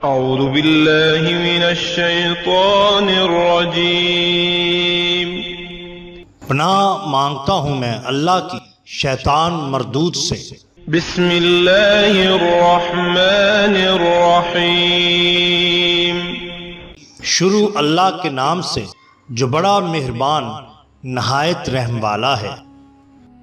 اعوذ باللہ من الشیطان الرجیم۔ پناہ مانگتا ہوں میں اللہ کی شیطان مردود سے۔ بسم اللہ الرحمن الرحیم۔ شروع اللہ کے نام سے جو بڑا مہربان نہایت رحم والا ہے۔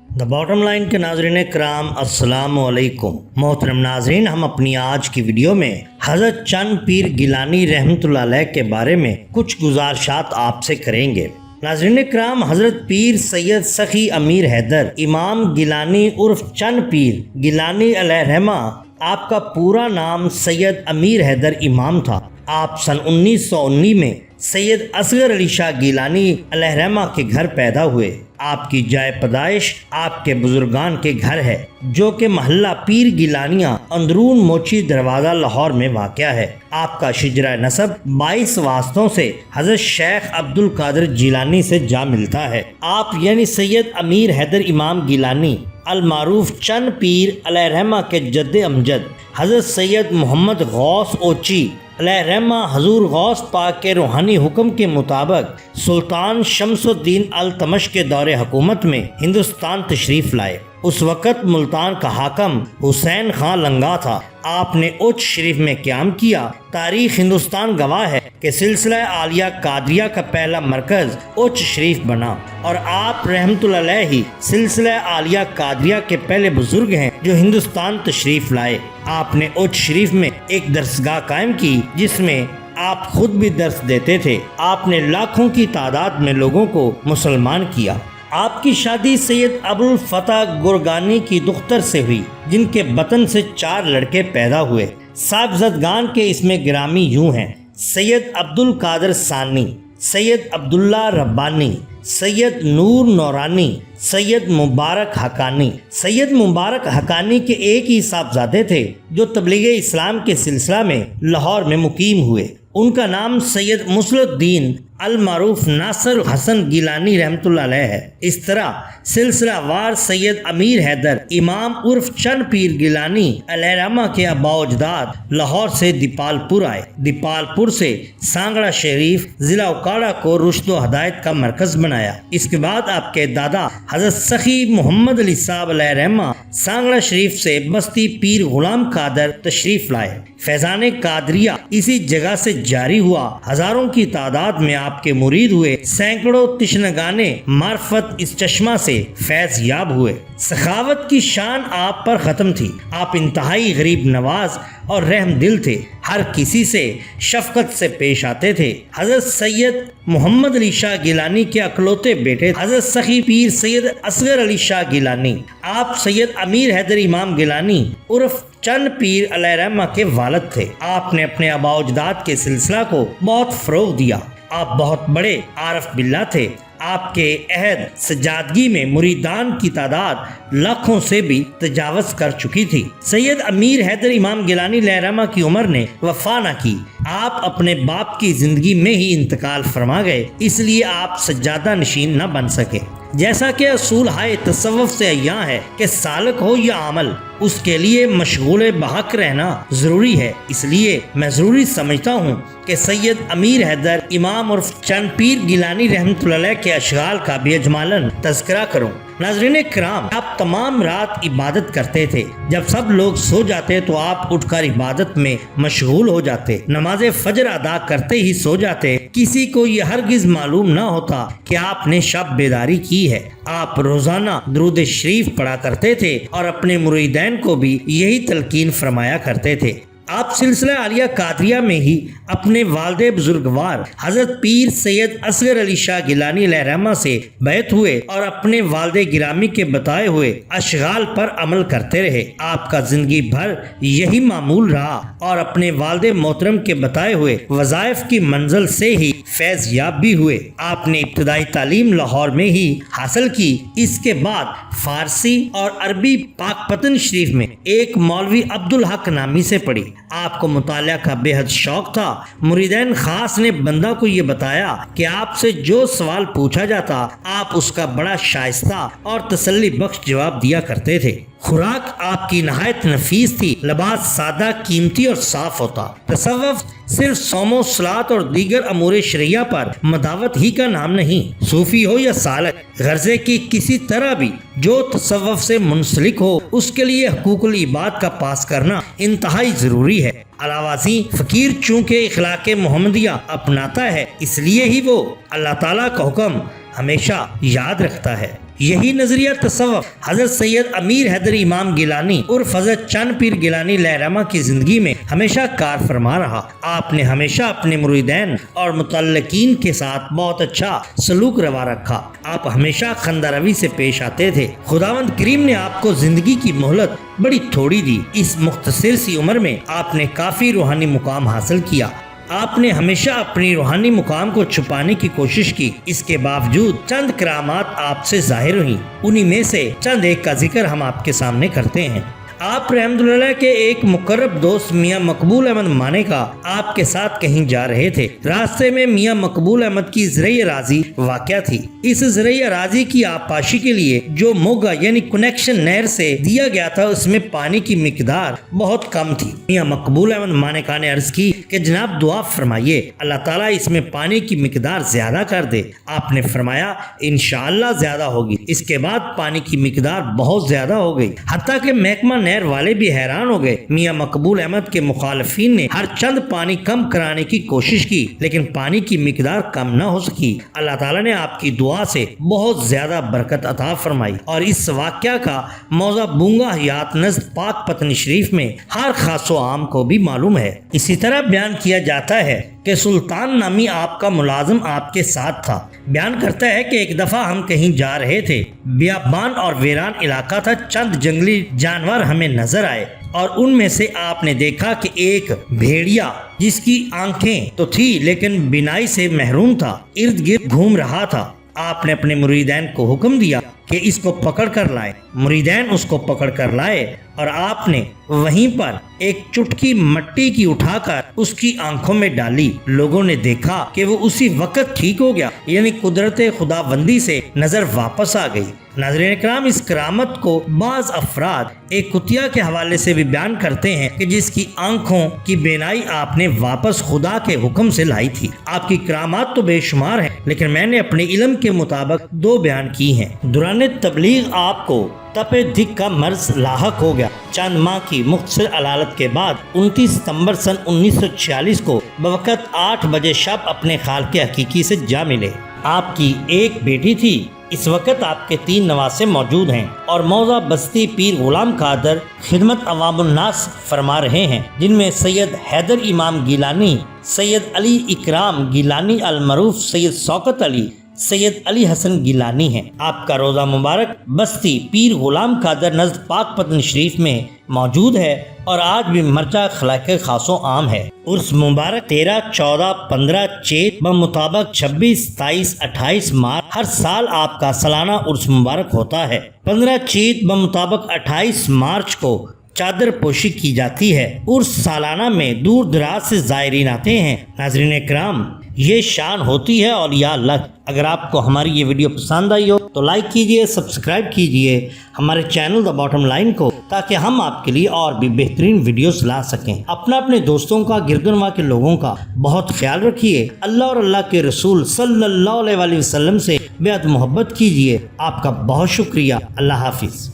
دا باٹم لائن کے ناظرین کرام السلام علیکم۔ محترم ناظرین، ہم اپنی آج کی ویڈیو میں حضرت چند پیر گیلانی رحمۃ اللہ علیہ کے بارے میں کچھ گزارشات آپ سے کریں گے۔ ناظرین کرام، حضرت پیر سید سخی امیر حیدر امام گیلانی عرف چند پیر گیلانی علیہ رحمہ، آپ کا پورا نام سید امیر حیدر امام تھا۔ آپ سن 1919 میں سید اصغر علی شاہ گیلانی علیہ رحمہ کے گھر پیدا ہوئے۔ آپ کی جائے پیدائش آپ کے بزرگان کے گھر ہے، جو کہ محلہ پیر گیلانیاں اندرون موچی دروازہ لاہور میں واقع ہے۔ آپ کا شجرہ نسب 22 واسطوں سے حضرت شیخ عبد القادر جیلانی سے جا ملتا ہے۔ آپ یعنی سید امیر حیدر امام گیلانی المعروف چند پیر علیہ رحمہ کے جد امجد حضرت سید محمد غوث اوچی علیہ رحمہ حضور غوث پاک کے روحانی حکم کے مطابق سلطان شمس الدین التمش کے دور حکومت میں ہندوستان تشریف لائے۔ اس وقت ملتان کا حاکم حسین خان لنگا تھا۔ آپ نے اوچ شریف میں قیام کیا۔ تاریخ ہندوستان گواہ ہے کہ سلسلہ عالیہ قادریہ کا پہلا مرکز اوچ شریف بنا، اور آپ رحمت اللہ علیہ ہی سلسلہ عالیہ قادریہ کے پہلے بزرگ ہیں جو ہندوستان تشریف لائے۔ آپ نے اوچ شریف میں ایک درسگاہ قائم کی جس میں آپ خود بھی درس دیتے تھے۔ آپ نے لاکھوں کی تعداد میں لوگوں کو مسلمان کیا۔ آپ کی شادی سید ابوالفتح گرگانی کی دختر سے ہوئی، جن کے بطن سے 4 لڑکے پیدا ہوئے۔ صاحبزادگان کے اس میں گرامی یوں ہیں: سید عبد القادر ثانی، سید عبداللہ ربانی، سید نور نورانی، سید مبارک حقانی۔ سید مبارک حقانی کے ایک ہی صاحبزادے تھے جو تبلیغ اسلام کے سلسلہ میں لاہور میں مقیم ہوئے۔ ان کا نام سید مصلح الدین المعروف ناصر حسن گیلانی رحمۃ اللہ علیہ ہے۔ اس طرح سلسلہ وار سید امیر حیدر امام عرف چند پیر گیلانی علیہ رحمہ کے آباء و اجداد لاہور سے دیپال پور آئے۔ دیپال پور سے سانگڑا شریف ضلع اوکاڑا کو رشد و ہدایت کا مرکز بنایا۔ اس کے بعد آپ کے دادا حضرت سخی محمد علی صاحب علیہ رحمہ سانگڑا شریف سے بستی پیر غلام قادر تشریف لائے۔ فیضان قادریہ اسی جگہ سے جاری ہوا۔ ہزاروں کی تعداد میں آپ کے مرید ہوئے۔ سینکڑوں تشنگانے معرفت اس چشمہ سے فیض یاب ہوئے۔ سخاوت کی شان آپ پر ختم تھی۔ آپ انتہائی غریب نواز اور رحم دل تھے۔ ہر کسی سے شفقت سے پیش آتے تھے۔ حضرت سید محمد علی شاہ گیلانی کے اکلوتے بیٹے حضرت سخی پیر سید اصغر علی شاہ گیلانی، آپ سید امیر حیدر امام گیلانی عرف چند پیر علیہ رحمہ کے والد تھے۔ آپ نے اپنے آباء و اجداد کے سلسلہ کو بہت فروغ دیا۔ آپ بہت بڑے عارف باللہ تھے۔ آپ کے عہد سجادگی میں مریدان کی تعداد لاکھوں سے بھی تجاوز کر چکی تھی۔ سید امیر حیدر امام گیلانی علیہ رحمہ کی عمر نے وفا نہ کی۔ آپ اپنے باپ کی زندگی میں ہی انتقال فرما گئے، اس لیے آپ سجادہ نشین نہ بن سکے۔ جیسا کہ اصول ہائے تصوف سے عیاں ہے کہ سالک ہو یا عامل، اس کے لیے مشغول بحق رہنا ضروری ہے۔ اس لیے میں ضروری سمجھتا ہوں کہ سید امیر حیدر امام عرف چند پیر گیلانی رحمۃ اللہ علیہ کے اشغال کا بھی اجمالاً تذکرہ کروں۔ ناظرین کرام، آپ تمام رات عبادت کرتے تھے۔ جب سب لوگ سو جاتے تو آپ اٹھ کر عبادت میں مشغول ہو جاتے۔ نماز فجر ادا کرتے ہی سو جاتے۔ کسی کو یہ ہرگز معلوم نہ ہوتا کہ آپ نے شب بیداری کی ہے۔ آپ روزانہ درود شریف پڑھا کرتے تھے اور اپنے مریدین کو بھی یہی تلقین فرمایا کرتے تھے۔ آپ سلسلہ عالیہ قادریہ میں ہی اپنے والد بزرگوار حضرت پیر سید اصغر علی شاہ گیلانی علیہ رحمہ سے بیعت ہوئے اور اپنے والد گرامی کے بتائے ہوئے اشغال پر عمل کرتے رہے۔ آپ کا زندگی بھر یہی معمول رہا اور اپنے والد محترم کے بتائے ہوئے وظائف کی منزل سے ہی فیض یاب بھی ہوئے۔ آپ نے ابتدائی تعلیم لاہور میں ہی حاصل کی۔ اس کے بعد فارسی اور عربی پاک پتن شریف میں ایک مولوی عبدالحق نامی سے پڑھی۔ آپ کو مطالعہ کا بے حد شوق تھا۔ مریدین خاص نے بندہ کو یہ بتایا کہ آپ سے جو سوال پوچھا جاتا آپ اس کا بڑا شائستہ اور تسلی بخش جواب دیا کرتے تھے۔ خوراک آپ کی نہایت نفیس تھی، لباس سادہ، قیمتی اور صاف ہوتا۔ تصوف صرف صوم و صلاۃ اور دیگر امور شرعیہ پر مداوت ہی کا نام نہیں۔ صوفی ہو یا سالک، غرضے کی کسی طرح بھی جو تصوف سے منسلک ہو، اس کے لیے حقوق العباد کا پاس کرنا انتہائی ضروری ہے۔ علاوہ ازیں فقیر چونکہ اخلاق محمدیہ اپناتا ہے، اس لیے ہی وہ اللہ تعالیٰ کا حکم ہمیشہ یاد رکھتا ہے۔ یہی نظریہ تصوف حضرت سید امیر حیدر امام گیلانی عرف حضرت چند پیر گیلانی لہرما کی زندگی میں ہمیشہ کار فرما رہا۔ آپ نے ہمیشہ اپنے مریدین اور متعلقین کے ساتھ بہت اچھا سلوک روا رکھا۔ آپ ہمیشہ خندہ روی سے پیش آتے تھے۔ خداوند کریم نے آپ کو زندگی کی مہلت بڑی تھوڑی دی۔ اس مختصر سی عمر میں آپ نے کافی روحانی مقام حاصل کیا۔ آپ نے ہمیشہ اپنی روحانی مقام کو چھپانے کی کوشش کی، اس کے باوجود چند کرامات آپ سے ظاہر ہوئیں۔ انہی میں سے چند ایک کا ذکر ہم آپ کے سامنے کرتے ہیں۔ آپ رحمتہ کے ایک مقرب دوست میاں مقبول احمد مانے کا آپ کے ساتھ کہیں جا رہے تھے۔ راستے میں میاں مقبول احمد کی زرعی اراضی واقع تھی۔ اس زرعی اراضی کی آبپاشی کے لیے جو موگا یعنی کنیکشن نہر سے دیا گیا تھا، اس میں پانی کی مقدار بہت کم تھی۔ میاں مقبول احمد مانیکا نے عرض کی کہ جناب دعا فرمائیے، اللہ تعالیٰ اس میں پانی کی مقدار زیادہ کر دے۔ آپ نے فرمایا انشاءاللہ زیادہ ہوگی۔ اس کے بعد پانی کی مقدار بہت زیادہ ہو گئی، حتیٰ کہ محکمہ نہر والے بھی حیران ہو گئے۔ میاں مقبول احمد کے مخالفین نے ہر چند پانی کم کرانے کی کوشش کی، لیکن پانی کی مقدار کم نہ ہو سکی۔ اللہ تعالیٰ نے آپ کی دعا سے بہت زیادہ برکت عطا فرمائی، اور اس واقعہ کا موضع بونگا حیات نزد پاک پتن شریف میں ہر خاص و عام کو بھی معلوم ہے۔ اسی طرح بیان کیا جاتا ہے کہ سلطان نامی آپ کا ملازم آپ کے ساتھ تھا۔ بیان کرتا ہے کہ ایک دفعہ ہم کہیں جا رہے تھے، بیابان اور ویران علاقہ تھا، چند جنگلی جانور ہمیں نظر آئے، اور ان میں سے آپ نے دیکھا کہ ایک بھیڑیا جس کی آنکھیں تو تھی لیکن بینائی سے محروم تھا، ارد گرد گھوم رہا تھا۔ آپ نے اپنے مریدین کو حکم دیا کہ اس کو پکڑ کر لائیں۔ مریدین اس کو پکڑ کر لائے، اور آپ نے وہیں پر ایک چٹکی مٹی کی اٹھا کر اس کی آنکھوں میں ڈالی۔ لوگوں نے دیکھا کہ وہ اسی وقت ٹھیک ہو گیا، یعنی قدرت خداوندی سے نظر واپس آ گئی۔ ناظرین کرام، اس کرامت کو بعض افراد ایک کتیا کے حوالے سے بھی بیان کرتے ہیں کہ جس کی آنکھوں کی بینائی آپ نے واپس خدا کے حکم سے لائی تھی۔ آپ کی کرامات تو بے شمار ہیں، لیکن میں نے اپنے علم کے مطابق 2 بیان کی ہیں۔ دوران تبلیغ آپ کو تپے دک کا مرض لاحق ہو گیا۔ چند ماہ کی مختصر علالت کے بعد 29 ستمبر سن 1946 کو بوقت 8 بجے شب اپنے خالق حقیقی سے جا ملے۔ آپ کی ایک بیٹی تھی۔ اس وقت آپ کے 3 نواسے موجود ہیں، اور موضع بستی پیر غلام قادر خدمت عوام الناس فرما رہے ہیں، جن میں سید حیدر امام گیلانی، سید علی اکرام گیلانی المعروف سید شوکت علی، سید علی حسن گیلانی ہیں۔ آپ کا روزہ مبارک بستی پیر غلام قادر نزد پاک پتن شریف میں موجود ہے، اور آج بھی مرچہ خلاق خاص و عام ہے۔ عرس مبارک 13، 14، 15 چیت بمطابق 26، 27، 28 مارچ ہر سال آپ کا سالانہ عرس مبارک ہوتا ہے۔ 15 چیت بمطابق 28 مارچ کو چادر پوشی کی جاتی ہے۔ عرس سالانہ میں دور دراز سے زائرین آتے ہیں۔ ناظرین اکرام، یہ شان ہوتی ہے اولیاء اللہ۔ اگر آپ کو ہماری یہ ویڈیو پسند آئی ہو تو لائک کیجئے، سبسکرائب کیجئے ہمارے چینل دا باٹم لائن کو، تاکہ ہم آپ کے لیے اور بھی بہترین ویڈیوز لا سکیں۔ اپنے دوستوں کا، گردنوا کے لوگوں کا بہت خیال رکھیے۔ اللہ اور اللہ کے رسول صلی اللہ علیہ وسلم سے بے حد محبت کیجئے۔ آپ کا بہت شکریہ۔ اللہ حافظ۔